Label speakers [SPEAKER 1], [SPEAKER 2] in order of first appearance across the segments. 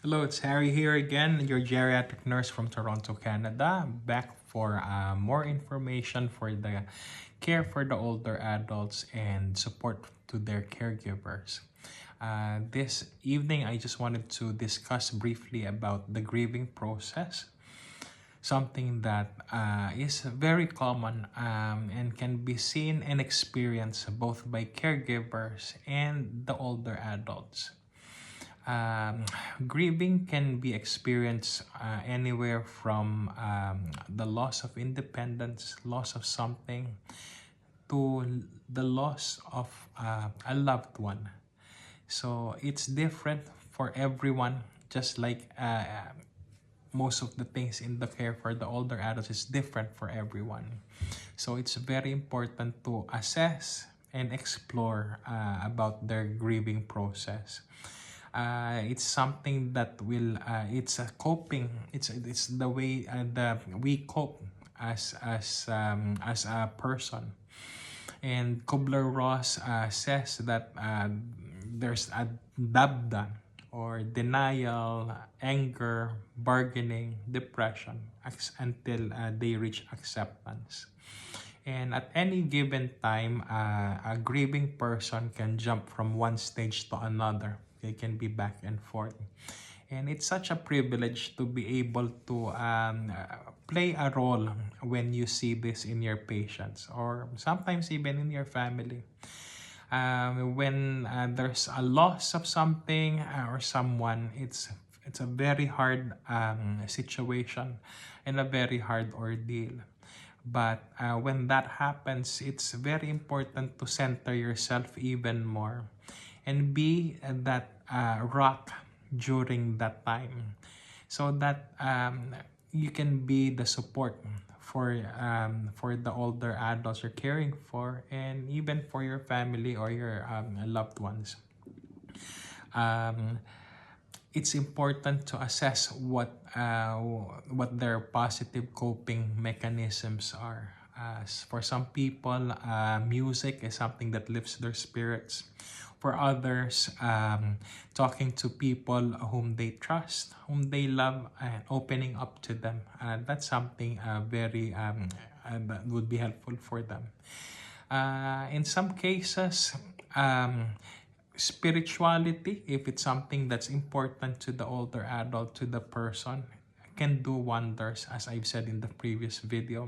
[SPEAKER 1] Hello, it's Harry here again, your geriatric nurse from Toronto, Canada, back for more information for the care for the older adults and support to their caregivers. This evening, I just wanted to discuss briefly about the grieving process, something that is very common and can be seen and experienced both by caregivers and the older adults. Um, Grieving can be experienced anywhere from the loss of independence, loss of something, to the loss of a loved one. So it's different for everyone, just like most of the things in the care for the older adults is different for everyone. So it's very important to assess and explore about their grieving process. It's something that will it's a coping, it's the way that we cope as a person. And Kubler-Ross says that there's a dabda, or denial, anger, bargaining, depression, until they reach acceptance. And at any given time, a grieving person can jump from one stage to another. They can be back and forth. And it's such a privilege to be able to play a role when you see this in your patients, or sometimes even in your family. When there's a loss of something or someone, it's a very hard situation and a very hard ordeal. But when that happens, it's very important to center yourself even more and be that rock during that time, so that you can be the support for the older adults you're caring for, and even for your family or your loved ones. Um, it's important to assess what their positive coping mechanisms are. For some people, music is something that lifts their spirits. For others, talking to people whom they trust, whom they love, and opening up to them. That's something very that would be helpful for them. In some cases, spirituality, if it's something that's important to the older adult, to the person, can do wonders, as I've said in the previous video.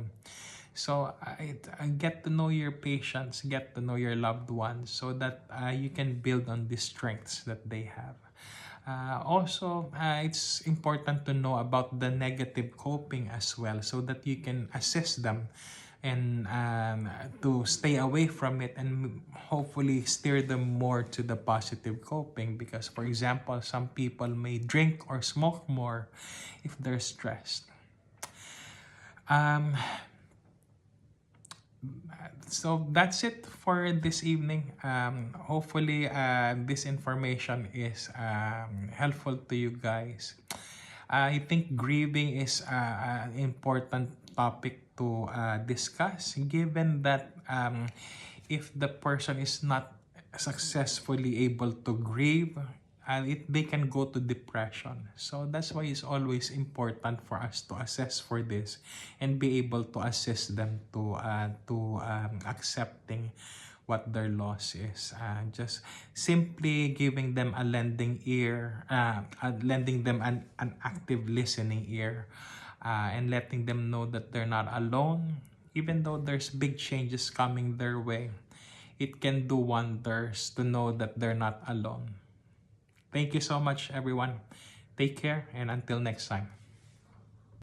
[SPEAKER 1] So I get to know your patients, get to know your loved ones, so that you can build on the strengths that they have. Also, it's important to know about the negative coping as well, so that you can assist them and to stay away from it, and hopefully steer them more to the positive coping. Because, for example, some people may drink or smoke more if they're stressed. Um, so that's it for this evening. Hopefully this information is helpful to you guys. I think grieving is an important topic to discuss, given that if the person is not successfully able to grieve, they can go to depression. So that's why it's always important for us to assess for this and be able to assist them to accepting what their loss is. Just simply giving them a lending ear, lending them an active listening ear, and letting them know that they're not alone. Even though there's big changes coming their way, it can do wonders to know that they're not alone. Thank you so much, everyone. Take care, and until next time.